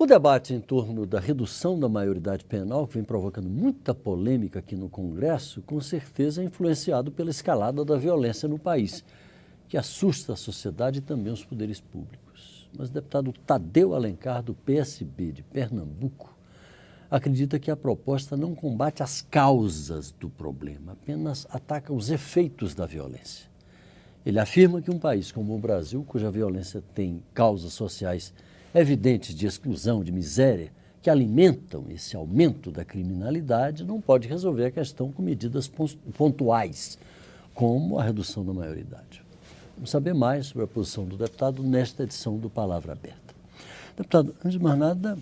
O debate em torno da redução da maioridade penal, que vem provocando muita polêmica aqui no Congresso, com certeza é influenciado pela escalada da violência no país, que assusta a sociedade e também os poderes públicos. Mas o deputado Tadeu Alencar, do PSB de Pernambuco, acredita que a proposta não combate as causas do problema, apenas ataca os efeitos da violência. Ele afirma que um país como o Brasil, cuja violência tem causas sociais evidentes de exclusão, de miséria, que alimentam esse aumento da criminalidade, não pode resolver a questão com medidas pontuais, como a redução da maioridade. Vamos saber mais sobre a posição do deputado nesta edição do Palavra Aberta. Deputado, antes de mais nada,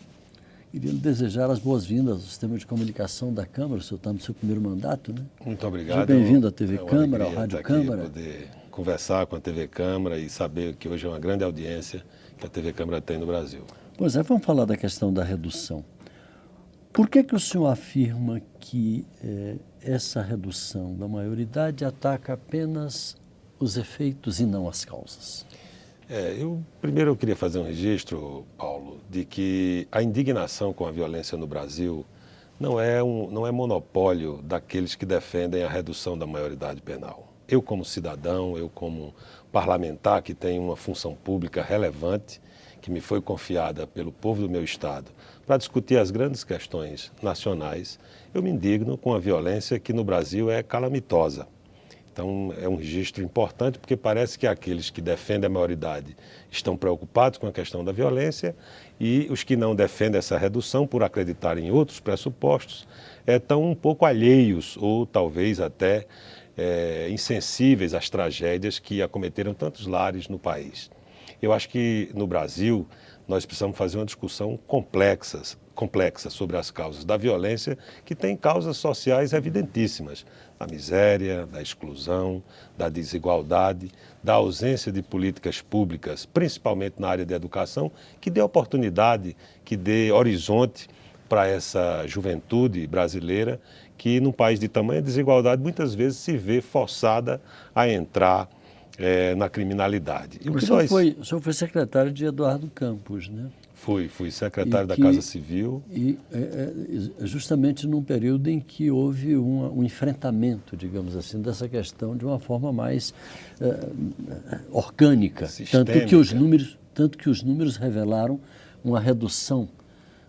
queria lhe desejar as boas-vindas ao sistema de comunicação da Câmara. O senhor está no seu primeiro mandato, né? Muito obrigado. Seja bem-vindo à TV Câmara, ao Rádio Câmara. Poder conversar com a TV Câmara e saber que hoje é uma grande audiência que a TV Câmara tem no Brasil. Pois é, vamos falar da questão da redução. Por que o senhor afirma que essa redução da maioridade ataca apenas os efeitos e não as causas? Primeiro eu queria fazer um registro, Paulo, de que a indignação com a violência no Brasil não é monopólio daqueles que defendem a redução da maioridade penal. Eu, como cidadão, eu, como parlamentar que tem uma função pública relevante, que me foi confiada pelo povo do meu Estado, para discutir as grandes questões nacionais, eu me indigno com a violência que no Brasil é calamitosa. Então, é um registro importante porque parece que aqueles que defendem a maioridade estão preocupados com a questão da violência e os que não defendem essa redução, por acreditarem em outros pressupostos, estão um pouco alheios ou talvez até insensíveis às tragédias que acometeram tantos lares no país. Eu acho que no Brasil nós precisamos fazer uma discussão complexa sobre as causas da violência, que tem causas sociais evidentíssimas, da miséria, da exclusão, da desigualdade, da ausência de políticas públicas, principalmente na área da educação, que dê oportunidade, que dê horizonte para essa juventude brasileira que, num país de tamanha desigualdade, muitas vezes se vê forçada a entrar na criminalidade. O senhor foi secretário de Eduardo Campos, né? Fui secretário da Casa Civil. E justamente num período em que houve um enfrentamento, digamos assim, dessa questão de uma forma mais orgânica. Tanto que os números revelaram uma redução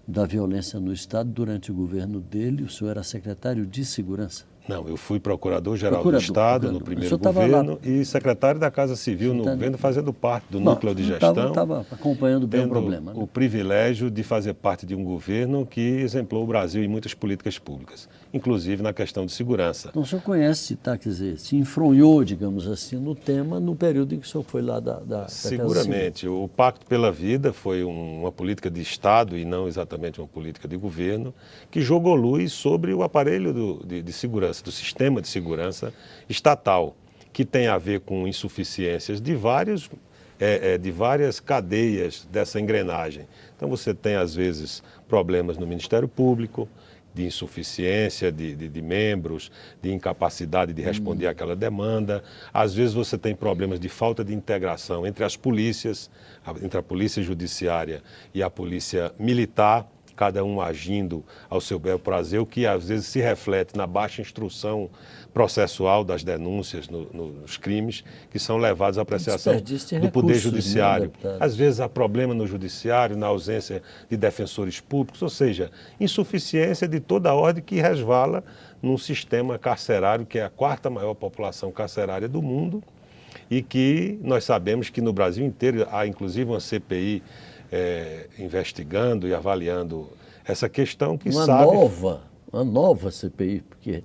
da violência no Estado durante o governo dele. O senhor era secretário de Segurança? Não, eu fui procurador-geral do Estado no primeiro governo e secretário da Casa Civil no governo, fazendo parte do núcleo de gestão. Estava acompanhando bem o problema. O privilégio de fazer parte de um governo que exemplou o Brasil em muitas políticas públicas, inclusive na questão de segurança. Então o senhor conhece, quer dizer, se enfronhou, digamos assim, no tema no período em que o senhor foi lá da Seguramente. O Pacto pela Vida foi uma política de Estado e não exatamente uma política de governo, que jogou luz sobre o aparelho de segurança, do sistema de segurança estatal, que tem a ver com insuficiências de várias cadeias dessa engrenagem. Então você tem, às vezes, problemas no Ministério Público, de insuficiência de membros, de incapacidade de responder àquela demanda. Às vezes você tem problemas de falta de integração entre as polícias, entre a polícia judiciária e a polícia militar, cada um agindo ao seu bel prazer, o que às vezes se reflete na baixa instrução processual das denúncias nos crimes que são levados à apreciação do Poder Judiciário. Às vezes há problema no Judiciário, na ausência de defensores públicos, ou seja, insuficiência de toda a ordem que resvala num sistema carcerário que é a quarta maior população carcerária do mundo e que nós sabemos que no Brasil inteiro há inclusive uma CPI investigando e avaliando essa questão que Uma nova CPI, porque em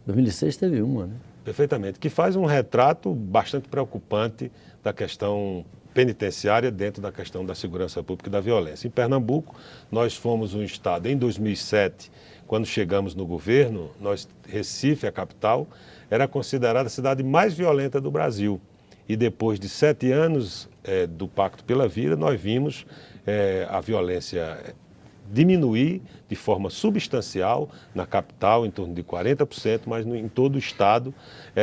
2006 teve uma, né? Perfeitamente, que faz um retrato bastante preocupante da questão penitenciária dentro da questão da segurança pública e da violência. Em Pernambuco, nós fomos um estado, em 2007, quando chegamos no governo, Recife, a capital, era considerada a cidade mais violenta do Brasil. E depois de 7 anos do Pacto pela Vida, nós vimos a violência diminuir de forma substancial na capital, em torno de 40%, mas em todo o estado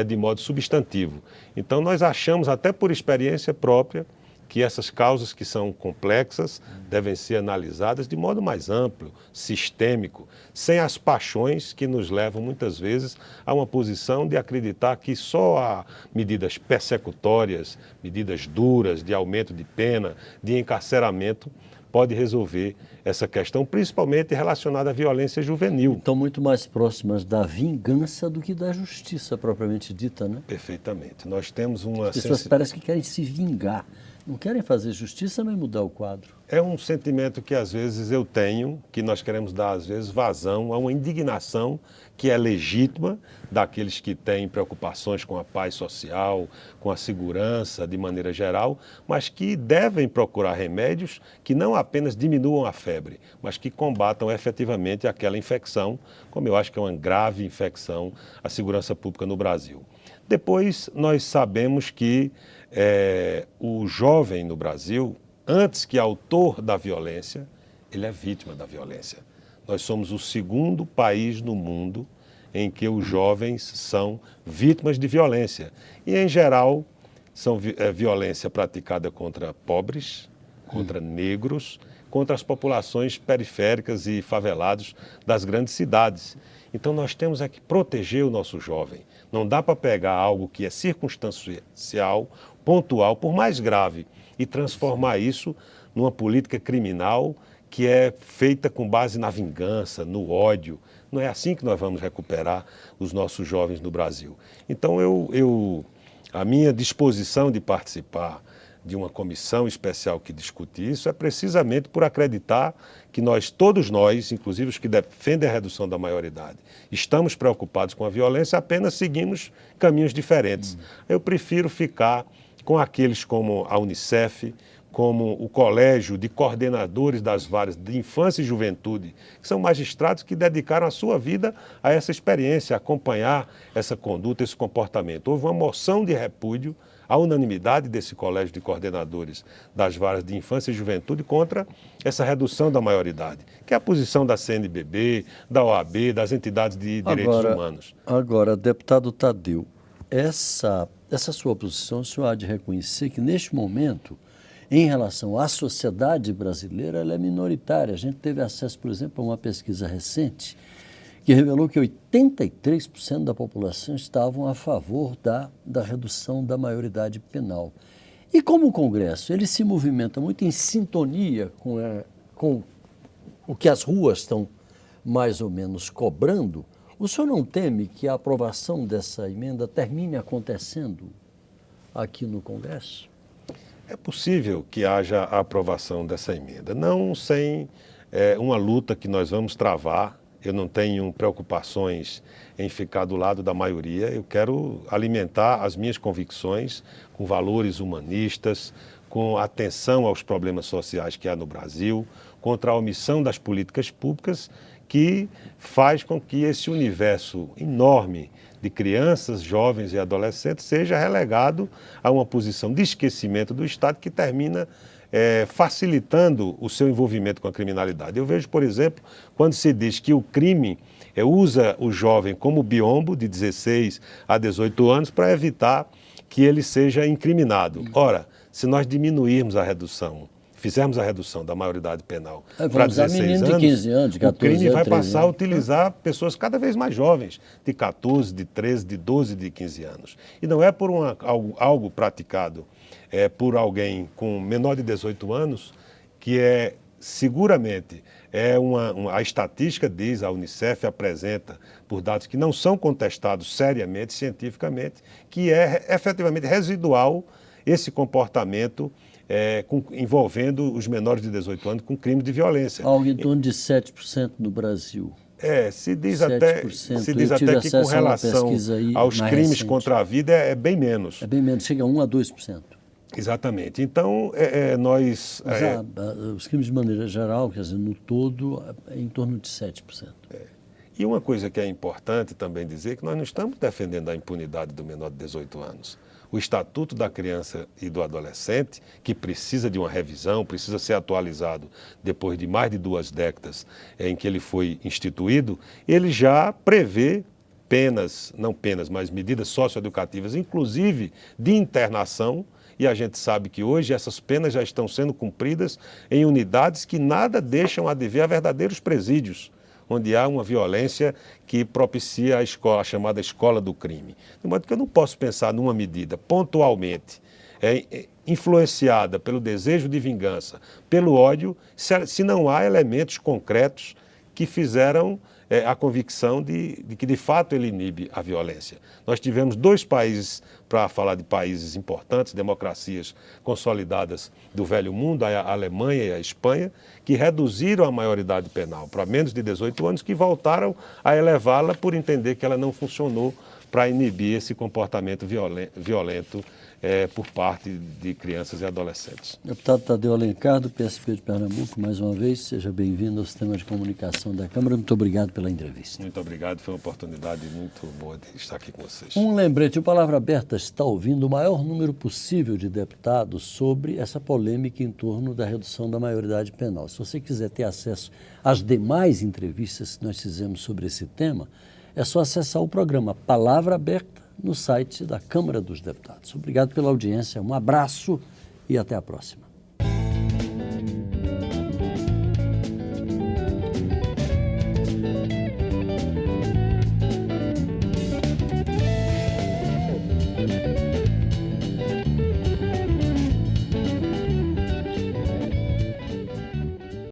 de modo substantivo. Então nós achamos, até por experiência própria, que essas causas que são complexas devem ser analisadas de modo mais amplo, sistêmico, sem as paixões que nos levam muitas vezes a uma posição de acreditar que só há medidas persecutórias, medidas duras de aumento de pena, de encarceramento, pode resolver essa questão, principalmente relacionada à violência juvenil. Estão muito mais próximas da vingança do que da justiça propriamente dita, né? Perfeitamente. Nós temos uma... As pessoas parecem que querem se vingar. Não querem fazer justiça, mas mudar o quadro. É um sentimento que às vezes eu tenho, que nós queremos dar às vezes vazão a uma indignação que é legítima daqueles que têm preocupações com a paz social, com a segurança de maneira geral, mas que devem procurar remédios que não apenas diminuam a febre, mas que combatam efetivamente aquela infecção, como eu acho que é uma grave infecção à segurança pública no Brasil. Depois nós sabemos que o jovem no Brasil, antes que autor da violência, ele é vítima da violência. Nós somos o segundo país no mundo em que os jovens são vítimas de violência. E, em geral, são violência praticada contra pobres, contra negros, contra as populações periféricas e favelados das grandes cidades. Então, nós temos que proteger o nosso jovem. Não dá para pegar algo que é circunstancial, pontual, por mais grave, e transformar isso numa política criminal que é feita com base na vingança, no ódio. Não é assim que nós vamos recuperar os nossos jovens no Brasil. Então, a minha disposição de participar de uma comissão especial que discute isso é precisamente por acreditar que todos nós, inclusive os que defendem a redução da maioridade, estamos preocupados com a violência, apenas seguimos caminhos diferentes. Eu prefiro ficar com aqueles como a Unicef, como o Colégio de Coordenadores das Varas de Infância e Juventude, que são magistrados que dedicaram a sua vida a essa experiência, a acompanhar essa conduta, esse comportamento. Houve uma moção de repúdio, a unanimidade desse Colégio de Coordenadores das Varas de Infância e Juventude contra essa redução da maioridade, que é a posição da CNBB, da OAB, das entidades de direitos humanos. Agora, deputado Tadeu, essa sua posição, o senhor há de reconhecer que, neste momento, em relação à sociedade brasileira, ela é minoritária. A gente teve acesso, por exemplo, a uma pesquisa recente que revelou que 83% da população estavam a favor da redução da maioridade penal. E como o Congresso ele se movimenta muito em sintonia com o que as ruas estão mais ou menos cobrando, o senhor não teme que a aprovação dessa emenda termine acontecendo aqui no Congresso? É possível que haja a aprovação dessa emenda, não sem uma luta que nós vamos travar. Eu não tenho preocupações em ficar do lado da maioria, eu quero alimentar as minhas convicções com valores humanistas, com atenção aos problemas sociais que há no Brasil, contra a omissão das políticas públicas que faz com que esse universo enorme de crianças, jovens e adolescentes seja relegado a uma posição de esquecimento do Estado que termina facilitando o seu envolvimento com a criminalidade. Eu vejo, por exemplo, quando se diz que o crime usa o jovem como biombo de 16 a 18 anos para evitar que ele seja incriminado. Ora, se nós diminuirmos a redução, fizermos a redução da maioridade penal para 16 anos, de 15 anos, de 14 o crime vai 13 passar a anos. utilizar pessoas cada vez mais jovens, de 14, de 13, de 12, de 15 anos. E não é por algo praticado por alguém com menor de 18 anos, que seguramente a estatística diz, a Unicef apresenta, por dados que não são contestados seriamente, cientificamente, que é efetivamente residual esse comportamento envolvendo os menores de 18 anos com crimes de violência. Algo em torno de 7% no Brasil. Se diz até que com relação aos crimes recente. Contra a vida é bem menos. É bem menos, chega a 1 a 2%. Exatamente. Então, nós... Mas os crimes de maneira geral, quer dizer, no todo, é em torno de 7%. E uma coisa que é importante também dizer, que nós não estamos defendendo a impunidade do menor de 18 anos. O Estatuto da Criança e do Adolescente, que precisa de uma revisão, precisa ser atualizado depois de mais de 2 décadas em que ele foi instituído, ele já prevê penas, não penas, mas medidas socioeducativas, inclusive de internação, e a gente sabe que hoje essas penas já estão sendo cumpridas em unidades que nada deixam a dever a verdadeiros presídios, onde há uma violência que propicia a chamada escola do crime. De modo que eu não posso pensar numa medida pontualmente influenciada pelo desejo de vingança, pelo ódio, se não há elementos concretos que fizeram a convicção de que de fato ele inibe a violência. Nós tivemos 2 países, para falar de países importantes, democracias consolidadas do velho mundo, a Alemanha e a Espanha, que reduziram a maioridade penal para menos de 18 anos, que voltaram a elevá-la por entender que ela não funcionou para inibir esse comportamento violento por parte de crianças e adolescentes. Deputado Tadeu Alencar, do PSB de Pernambuco, mais uma vez, seja bem-vindo ao Sistema de Comunicação da Câmara. Muito obrigado pela entrevista. Muito obrigado, foi uma oportunidade muito boa de estar aqui com vocês. Um lembrete, o Palavra Aberta está ouvindo o maior número possível de deputados sobre essa polêmica em torno da redução da maioridade penal. Se você quiser ter acesso às demais entrevistas que nós fizemos sobre esse tema, é só acessar o programa Palavra Aberta no site da Câmara dos Deputados. Obrigado pela audiência, um abraço e até a próxima.